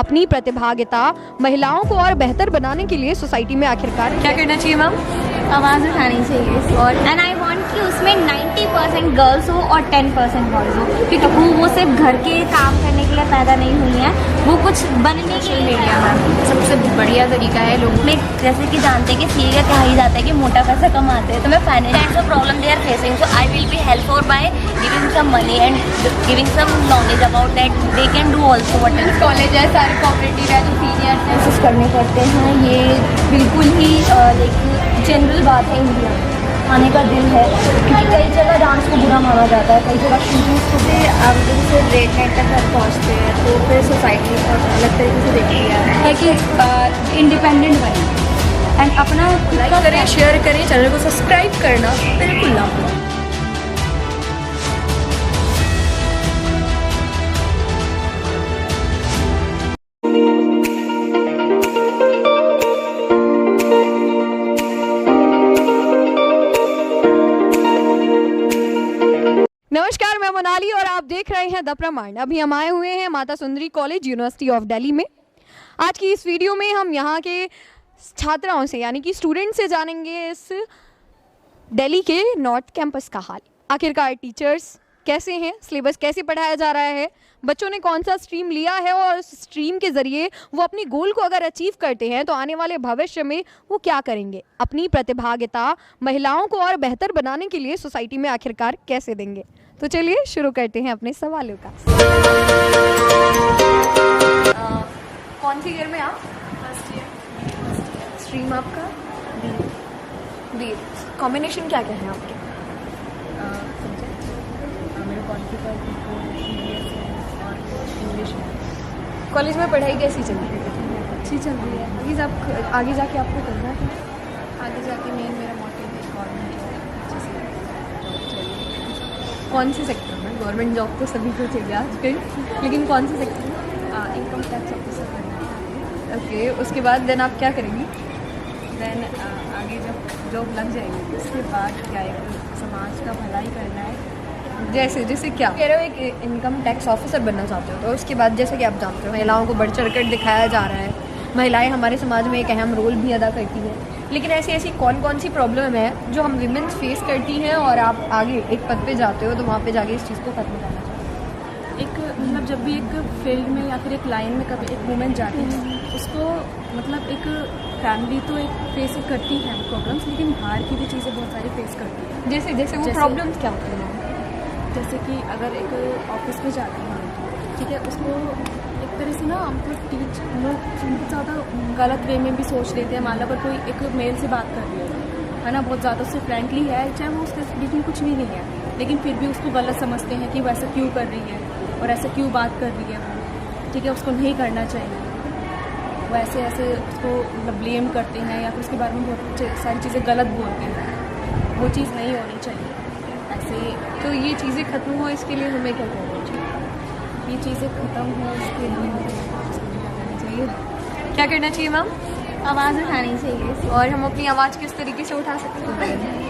अपनी प्रतिभागिता महिलाओं को और बेहतर बनाने के लिए सोसाइटी में आखिरकार क्या करना चाहिए मैम? आवाज़ उठानी चाहिए और एंड आई वांट कि उसमें 90% गर्ल्स हो और 10% बॉयज़ हो, क्योंकि वो सिर्फ घर के काम करने के लिए पैदा नहीं हुई हैं, वो कुछ बनने के लिए। मीडिया में सबसे बढ़िया तरीका है लोग में जैसे कि जानते हैं कि सीरियल का कहा ही जाता है कि मोटा पैसा कमाते हैं, तो मैं financial problem they are facing, so I will be help for by giving some money and giving some knowledge about that they can do also whatever. College है, सारे कोऑपरेटिव है, जो सीनियर है, कोशिश करने पड़ते हैं, ये बिल्कुल ही जनरल बात है। इंडिया में आने का दिल है क्योंकि कई जगह डांस को बुरा माना जाता है, कई जगह शूटिंग्स को भी आप जब से लेट नाइट तक घर पहुँचते हैं तो फिर सोसाइटी अलग तरीके से देखती है कि इंडिपेंडेंट बने एंड अपना लाइक करें, शेयर करें, चैनल को सब्सक्राइब करना बिल्कुल ना भूलें। नमस्कार, मैं मोनाली और आप देख रहे हैं द प्रमाण। अभी हम आए हुए हैं Mata Sundari college, university of Delhi में। आज की इस वीडियो में हम यहाँ के छात्राओं से यानी कि स्टूडेंट से जानेंगे इस दिल्ली के नॉर्थ कैंपस का हाल। आखिरकार टीचर्स कैसे हैं, सिलेबस कैसे पढ़ाया जा रहा है, बच्चों ने कौन सा स्ट्रीम लिया है और उस स्ट्रीम के ज़रिए वो अपनी गोल को अगर अचीव करते हैं तो आने वाले भविष्य में वो क्या करेंगे, अपनी प्रतिभागिता महिलाओं को और बेहतर बनाने के लिए सोसाइटी में आखिरकार कैसे देंगे। तो चलिए शुरू करते हैं अपने सवालों का। कौन सी ईयर में आप? First year. स्ट्रीम आपका बी। कॉम्बिनेशन क्या क्या है आपके? मेरे पॉलिटिकल और इंग्लिश है। कॉलेज में पढ़ाई कैसी चल रही है? अच्छी चल रही है। आगे जाके आपको करना है? आगे जाके मेरा मोटिव है गवर्नमेंट जॉब। कौन से सेक्टर में? गवर्नमेंट जॉब तो सभी को चाहिए आजकल, लेकिन कौन से सेक्टर में? इनकम टैक्स ऑफिसर करना है। ओके, उसके बाद देन आप क्या करेंगी? देन आगे जब जॉब लग जाएगी उसके बाद क्या है, समाज का भलाई करना है। जैसे क्या कह रहे हो, एक इनकम टैक्स ऑफिसर बनना चाहते हो, तो उसके बाद जैसे कि आप जानते हो महिलाओं को बढ़ चढ़ कर दिखाया जा रहा है, महिलाएं हमारे समाज में एक अहम रोल भी अदा करती हैं, लेकिन ऐसी कौन कौन सी प्रॉब्लम है जो हम विमेंस फेस करती हैं और आप आगे एक पद पे जाते हो तो वहाँ पे जाके इस चीज़ को खत्म करना चाहिए? एक मतलब जब भी एक फील्ड में या फिर एक लाइन में कभी एक वूमेन जाती है उसको मतलब एक फैमिली तो एक फेस करती है प्रॉब्लम्स, लेकिन बाहर की भी चीज़ें बहुत सारी फेस करती है। जैसे वो प्रॉब्लम्स क्या होती हैं? जैसे कि अगर एक ऑफिस में जाती हैं, ठीक है, उसको एक तरह से ना मतलब टीच लोग बहुत ज़्यादा गलत वे में भी सोच लेते हैं। मान लो अगर कोई एक मेल से बात कर रही है ना, बहुत ज़्यादा उससे फ्रेंडली है, चाहे वो उसके बीच में कुछ भी नहीं है, लेकिन फिर भी उसको गलत समझते हैं कि वो ऐसा क्यों कर रही है और ऐसा क्यों बात कर रही है वो, ठीक है, उसको नहीं करना चाहिए। वो ऐसे उसको मतलब ब्लेम करते हैं या फिर उसके बारे में बहुत सारी चीज़ें गलत बोलते हैं, वो चीज़ नहीं होनी चाहिए ऐसे। तो ये चीज़ें खत्म हो इसके लिए हमें क्या करना चाहिए? ये चीज़ें ख़त्म हो इसके लिए चाहिए, क्या करना चाहिए मैम? आवाज़ उठानी चाहिए और हम अपनी आवाज़ किस तरीके से उठा सकते हैं?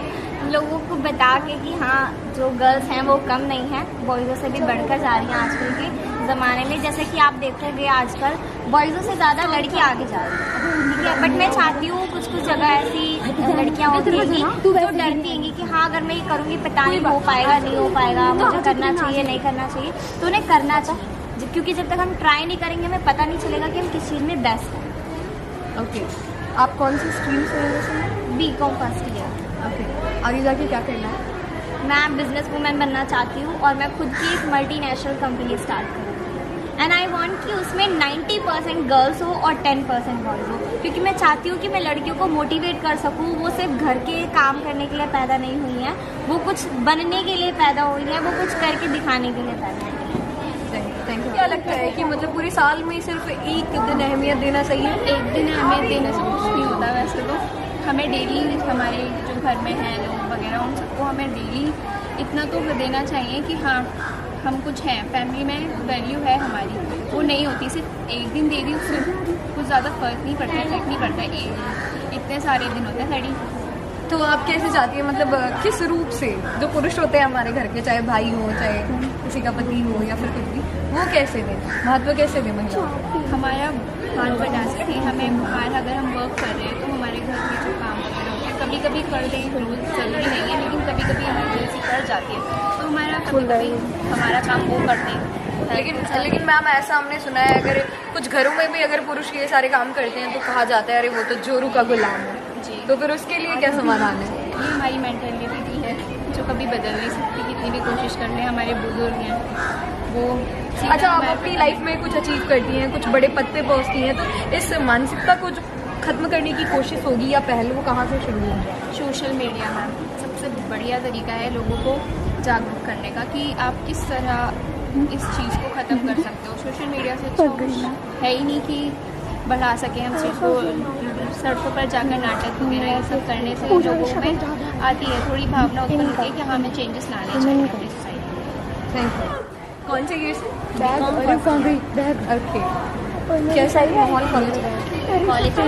लोगों को बता के कि हाँ जो गर्ल्स हैं वो कम नहीं हैं, बॉयज़ों से भी बढ़कर जा रही हैं आजकल के ज़माने में। जैसे कि आप देखोगे आजकल बॉयज़ों से ज़्यादा लड़कियाँ आगे जा रही हैं, ठीक है, बट मैं चाहती हूँ कुछ जगह ऐसी लड़कियाँ होती हैं जो डरती हैं कि हाँ अगर मैं ये करूँगी पता नहीं हो पाएगा नहीं हो पाएगा, मुझे करना चाहिए नहीं करना चाहिए, तो उन्हें करना चाहिए, क्योंकि जब तक हम ट्राई नहीं करेंगे हमें पता नहीं चलेगा कि हम किस चीज़ में बेस्ट हैं। ओके, आप कौन सी स्ट्रीम से हैं? BCom first year. ओके, आगे जाके क्या करना है? मैं बिजनेस वूमेन बनना चाहती हूँ और मैं खुद की एक मल्टीनेशनल कंपनी स्टार्ट करूँगी एंड आई वांट कि उसमें 90% गर्ल्स हो और 10% बॉयज़ हो, क्योंकि मैं चाहती हूँ कि मैं लड़कियों को मोटिवेट कर सकूँ। वो सिर्फ घर के काम करने के लिए पैदा नहीं हुई हैं, वो कुछ बनने के लिए पैदा हुई हैं, वो कुछ करके दिखाने के लिए पैदा हुई हैं। Thank you. क्या लगता है कि मतलब पूरे साल में सिर्फ एक दिन अहमियत देना चाहिए? एक दिन अहमियत देने से कुछ नहीं होता। वैसे तो हमें डेली हमारे जो घर में हैं लोग वगैरह उन सबको हमें डेली इतना तो देना चाहिए कि हाँ हम कुछ हैं, फैमिली में वैल्यू है हमारी, वो नहीं होती। सिर्फ एक दिन दे दी उससे कुछ ज़्यादा फ़र्क नहीं पड़ता है, इफेक्ट नहीं पड़ता है। इतने सारे दिन होते हैं थर्टी। तो आप कैसे चाहती हैं, मतलब किस रूप से जो पुरुष होते हैं हमारे घर के, चाहे भाई हो चाहे किसी का पति हो या फिर कुछ भी, वो कैसे दें, महत्व कैसे दें महिलाओं को? हमारा हाथ बटा सके, हमें हमारा अगर हम वर्क कर रहे हैं तो हमारे घर के जो काम वगैरह होते हैं कभी कभी कर दें, रोज ज़रूरी नहीं है, लेकिन कभी कभी इमरजेंसी पड़ जाती है तो हमारा कभी कभी हमारा काम वो करते हैं। लेकिन मैम ऐसा हमने सुना है, अगर कुछ घरों में भी अगर पुरुष ये सारे काम करते हैं तो कहा जाता है अरे वो तो जोरू का गुलाम है जी, तो फिर उसके लिए क्या समाधान है? ये हमारी मेंटेलिटी भी है जो कभी बदल नहीं सकती, कितनी भी कोशिश कर लें। हमारे बुजुर्ग हैं वो अच्छा, आप अपनी लाइफ में कुछ अचीव करती हैं, कुछ बड़े पद पे पहुंचती हैं, तो इस मानसिकता को जो खत्म करने की कोशिश होगी या पहल वो कहाँ से शुरू होगी? सोशल मीडिया मैम सबसे बढ़िया तरीका है लोगों को जागरूक करने का कि आप किस तरह इस चीज़ को ख़त्म कर सकते हो। सोशल मीडिया से अच्छा कुछ है ही नहीं कि बढ़ा सकें हम चीज़ को। सड़कों पर जाकर नाटक वगैरह ये सब करने से लोगों में आती है थोड़ी भावना उत्पन्न होती है कि हाँ हमें चेंजेस लाने चाहिए अपनी सोसाइटी में। Thank you. कौन से ईयर से? ओके, कैसा है माहौल कॉलेज का? कॉलेज में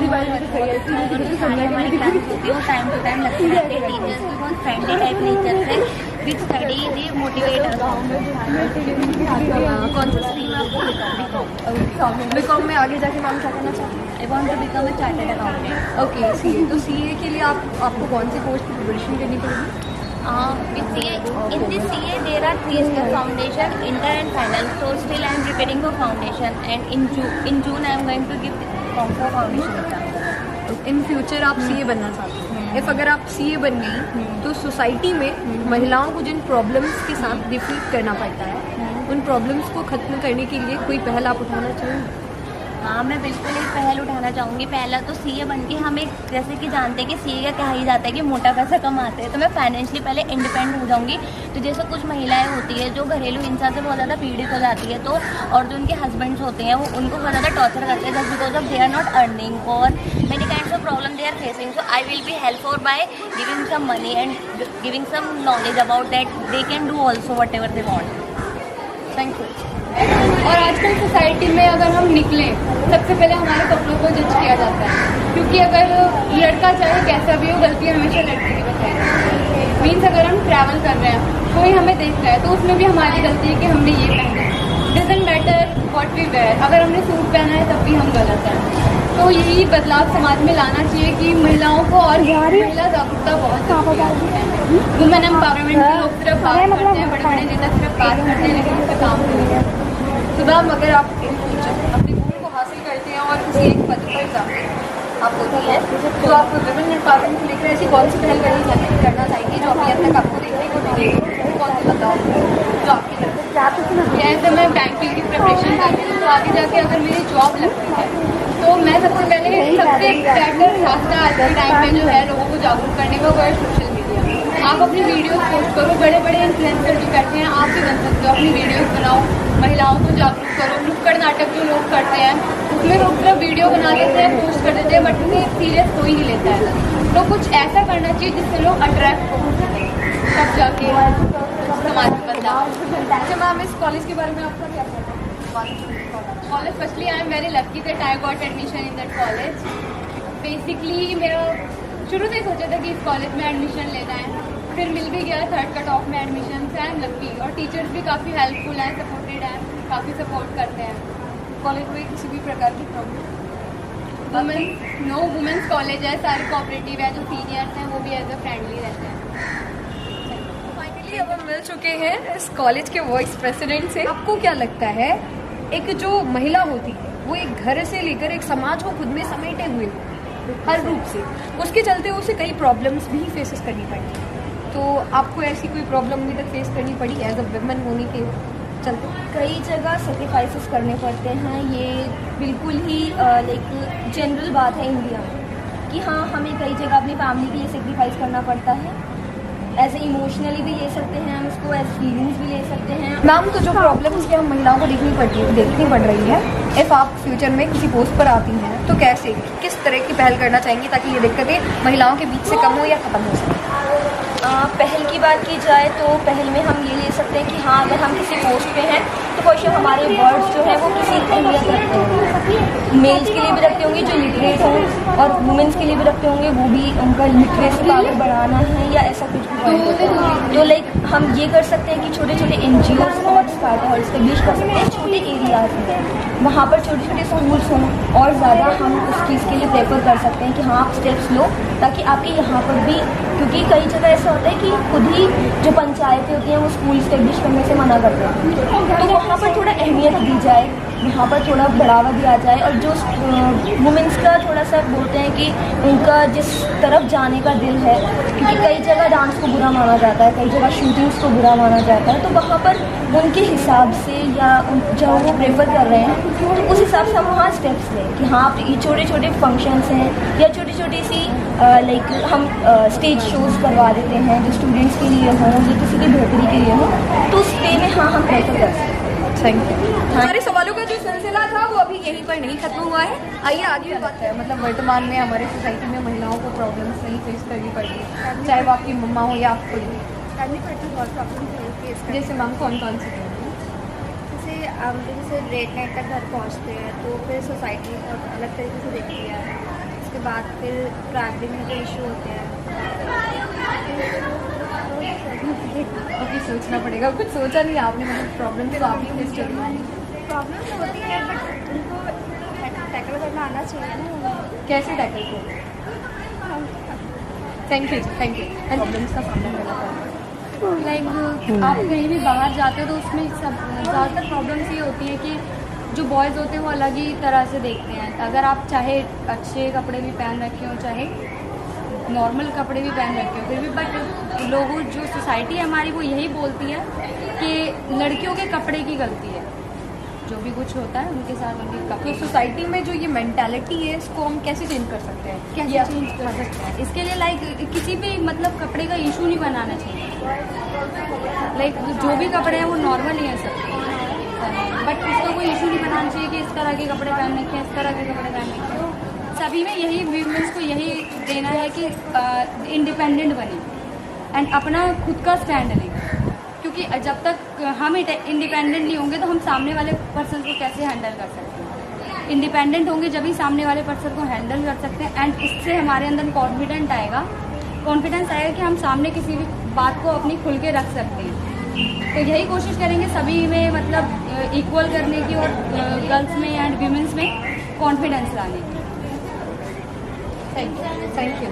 हमारी क्लास होती है वो टाइम टू टाइम लगती रहती है। टीचर्स भी बहुत फ्रेंडली टाइप नेचर से विद स्टडी दे मोटिवेट। कौन सा स्ट्रीम आपको? बीकॉम में आगे जाके मैम क्या करना चाहते हैं? I want to become a chartered accountant. Okay, CA. तो सीए के लिए आपको कौन से कोर्स की प्रिपरेशन करनी पड़ेगी? With CA, in this CA there are 3 years foundation, inter and final. So still I am preparing for foundation, and in June I am going to give for foundation exam. In future आप CA बनना चाहते हैं। If अगर आप CA बन गई तो society में महिलाओं को जिन प्रॉब्लम्स के साथ डिफीट करना पड़ता है उन प्रॉब्लम्स को खत्म करने के लिए कोई पहल आप उठाना चाहेंगे? हाँ, मैं बिल्कुल एक पहल उठाना चाहूँगी। पहला तो सीए बन के हम एक जैसे कि जानते हैं कि सीए का कहा ही जाता है कि मोटा पैसा कमाते हैं, तो मैं फाइनेंशियली पहले इंडिपेंडेंट हो जाऊँगी। तो जैसे कुछ महिलाएं होती है जो घरेलू हिंसा से बहुत ज़्यादा पीड़ित हो जाती है, तो और जो उनके हस्बैंड्स होते हैं वो उनको बहुत ज़्यादा टॉर्चर करते हैं just because of they are not earning और many kinds of problem they are facing. So I will be help for by giving some money and giving some knowledge about that they can do also whatever they want. Thank you. और आजकल society में अगर हम निकलें सबसे पहले हमारे कपड़ों को जज किया जाता है, क्योंकि अगर लड़का चाहे कैसा भी हो गलती हमेशा लड़की की बताई जाती है। मीन्स अगर हम ट्रैवल कर रहे हैं कोई हमें देख रहा है तो उसमें भी हमारी गलती है कि हमने ये पहना है। Doesn't matter what we wear, अगर हमने सूट पहना है तब भी हम गलत हैं। तो यही बदलाव समाज में लाना चाहिए कि महिलाओं को और महिला जागरूकता बहुत है। वुमेन एम्पावरमेंट के लोग सिर्फ बात करते हैं, बड़े बड़े नेता सिर्फ बात करते हैं लेकिन उस पर काम नहीं है। तो मैम अगर आप अपने गोल को हासिल करते हैं और किसी एक पद पर जाते हैं आप होती है तो आप वुमेन एम्पावरमेंट को लेकर ऐसी कौन सी पहल करना चाहेंगे जो अभी अब तक आपको देखने को मिले? कौन से बदलाव जो आपकी जैसे मैं बैंकिंग की प्रिपरेशन कर रही हूँ तो आगे जाके अगर मेरी जॉब लगती है तो मैं सबसे पहले सबसे बेटर रास्ता आज के टाइम में जो है लोगों को जागरूक करने का वो है सोशल मीडिया। आप अपनी वीडियोस पोस्ट करो, बड़े बड़े इन्फ्लुएंसर जो बैठे हैं आप भी बन सकते हो, अपनी वीडियोस बनाओ, महिलाओं को जागरूक करो। नुक्कड़ नाटक जो लोग करते हैं उसमें लोग सिर्फ वीडियो बना देते हैं, पोस्ट कर देते हैं, बट उन्हें सीरियस कोई नहीं लेता है। तो कुछ ऐसा करना चाहिए जिससे लोग अट्रैक्ट हो, तब जाके समाज में बदलाव। अच्छा मैम, इस कॉलेज के बारे में आपका क्या कहना है? College firstly I am very lucky that I got admission in that college. Basically मेरा शुरू से सोचा था कि इस कॉलेज में एडमिशन लेना है, फिर मिल भी गया 3rd कट ऑफ में एडमिशन से। आई एम लकी और टीचर्स भी काफ़ी हेल्पफुल हैं, सपोर्टेड हैं, काफ़ी सपोर्ट करते हैं। कॉलेज में किसी भी प्रकार की प्रॉब्लम? वुमेन्स कॉलेज है, सारे कोऑपरेटिव है, जो सीनियर्स हैं वो भी एज अ फ्रेंडली रहते हैं। फाइनली अब हम मिल चुके हैं इस कॉलेज के वाइस प्रेसिडेंट से। आपको क्या लगता है एक जो महिला होती है वो एक घर से लेकर एक समाज को खुद में समेटे हुए हर रूप से, उसके चलते उसे कई प्रॉब्लम्स भी फेसेस करनी पड़ती है। तो आपको ऐसी कोई प्रॉब्लम अभी तक फेस करनी पड़ी एज अ वुमेन होने के चलते? कई जगह सेक्रीफाइसेस करने पड़ते हैं, ये बिल्कुल ही लाइक जनरल बात है इंडिया में कि हाँ हमें कई जगह अपनी फैमिली के लिए सेक्रीफाइस करना पड़ता है। एज ए इमोशनली भी ले सकते हैं हम इसको, एज फीलिंग्स भी ले सकते हैं। मैम, तो जो प्रॉब्लम्स की हम महिलाओं को देखनी पड़ रही है, इफ़ आप फ्यूचर में किसी पोस्ट पर आती हैं तो कैसे किस तरह की पहल करना चाहेंगी ताकि ये दिक्कतें महिलाओं के बीच से कम हो या ख़त्म हो सके? पहल की बात की जाए तो पहल में हम ये ले सकते हैं कि हाँ अगर हम किसी पोस्ट पे हैं तो कोई हमारे वर्ड्स जो है वो किसी अहमियत रखते हैं। मेल्स के लिए भी रखते होंगे जो लिटरेट हों, और वुमेंस के लिए भी रखते होंगे, वो भी उनका लिटरेसी पावर बढ़ाना है या ऐसा कुछ भी। तो लाइक हम ये कर सकते हैं कि छोटे छोटे NGOs और स्टार्टअप इस्टेब्लिश कर सकते हैं छोटे एरियाज़ में, वहाँ पर छोटे छोटे स्कूल्स हों, और ज़्यादा हम उस चीज़ के लिए प्रेफर कर सकते हैं कि हाँ आप स्टेप्स लो, ताकि आपके यहाँ पर भी, क्योंकि कई जगह ऐसा होता है कि खुद ही जो पंचायतें होती हैं वो स्कूल इस्टेब्लिश करने से मना करते हैं, तो वहाँ पर थोड़ा अहमियत दी जाए, वहाँ पर थोड़ा बढ़ावा दिया जाए। और जो वुमेंस का थोड़ा सा बोलते हैं कि उनका जिस तरफ जाने का दिल है, क्योंकि कई जगह डांस को बुरा माना जाता है, कई जगह शूटिंग्स को बुरा माना जाता है, तो वहाँ पर उनके हिसाब से या जो वो प्रेफर कर रहे हैं तो उस हिसाब से हम वहाँ स्टेप्स लें कि हाँ ये छोटे छोटे फंक्शंस हैं या छोटी छोटी सी लाइक हम स्टेज शोज़ करवा देते हैं जो स्टूडेंट्स के लिए हों या किसी की बेहतरी के लिए हों, तो उस पे में हाँ हम प्रेफर कर सकते हैं। Thank you. हमारे सवालों का जो सिलसिला था वो अभी यहीं पर नहीं खत्म हुआ है, आइए आगे भी बात करें। मतलब वर्तमान में हमारे सोसाइटी में महिलाओं को प्रॉब्लम्स नहीं फेस करनी पड़ती है, चाहे वो आपकी मम्मा हो या आप खुद करनी पड़ती है, बहुत प्रॉब्लम फेस करते हैं। जैसे मैम कौन कौन से जैसे हम लोग जैसे लेट नाइट तक घर पहुँचते हैं तो फिर सोसाइटी बहुत अलग तरीके से देखती है, उसके बाद फिर ट्रैवलिंग के इशू होते हैं। अभी सोचना पड़ेगा, कुछ सोचा नहीं आपने, मतलब प्रॉब्लम तो आपने फेस करी, प्रॉब्लम तो होती है बट उनको टैकल करना आना चाहिए ना। कैसे टैकल करें? Thank you thank you. Problems का सामना करना पड़ता है। लाइक आप कहीं भी बाहर जाते हो तो उसमें सब ज़्यादातर प्रॉब्लम्स ये होती है कि जो बॉयज़ होते हैं वो अलग ही तरह से देखते हैं। अगर आप चाहे अच्छे कपड़े भी पहन रखे हो, चाहे नॉर्मल कपड़े भी पहन रखे हो, फिर भी बट लोगों जो सोसाइटी है हमारी वो यही बोलती है कि लड़कियों के कपड़े की गलती है, जो भी कुछ होता है उनके साथ उनके कपड़े। तो सोसाइटी में जो ये मेंटालिटी है इसको हम कैसे चेंज कर सकते हैं? कैसे चेंज कर सकते हैं? इसके लिए लाइक किसी भी मतलब कपड़े का इशू नहीं बनाना चाहिए। लाइक जो भी कपड़े हैं वो नॉर्मल ही हैं सब, बट उसका कोई इशू नहीं बनाना चाहिए कि इस तरह के कपड़े पहन रखे हैं, इस तरह के कपड़े पहन रखे हैं। सभी में यही वीमेंस को यही देना है कि इंडिपेंडेंट बने एंड अपना खुद का स्टैंड लें, क्योंकि जब तक हम इंडिपेंडेंट नहीं होंगे तो हम सामने वाले पर्सन को कैसे हैंडल कर सकते हैं। इंडिपेंडेंट होंगे जब ही सामने वाले पर्सन को हैंडल कर सकते हैं, एंड इससे हमारे अंदर कॉन्फिडेंस आएगा कि हम सामने किसी भी बात को अपनी खुल के रख सकते हैं। तो यही कोशिश करेंगे सभी में, मतलब इक्वल करने की, और गर्ल्स में एंड वीमेंस में कॉन्फिडेंस लाने की। Thank you.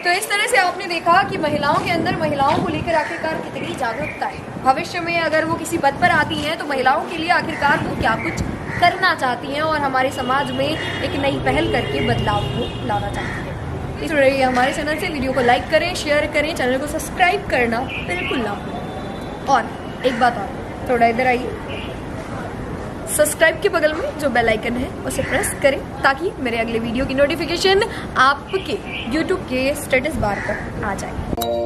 तो इस तरह से आपने देखा कि महिलाओं के अंदर महिलाओं को लेकर आखिरकार कितनी जागरूकता है। भविष्य में अगर वो किसी पद पर आती हैं तो महिलाओं के लिए आखिरकार वो क्या कुछ करना चाहती हैं और हमारे समाज में एक नई पहल करके बदलाव को लाना चाहती हैं। इस तरह हमारे चैनल से वीडियो को लाइक करें, शेयर करें, चैनल को सब्सक्राइब करना बिल्कुल ना भूलें। और एक बात और, थोड़ा इधर आइए, सब्सक्राइब के बगल में जो बेल आइकन है उसे प्रेस करें ताकि मेरे अगले वीडियो की नोटिफिकेशन आपके YouTube के स्टेटस बार पर आ जाए।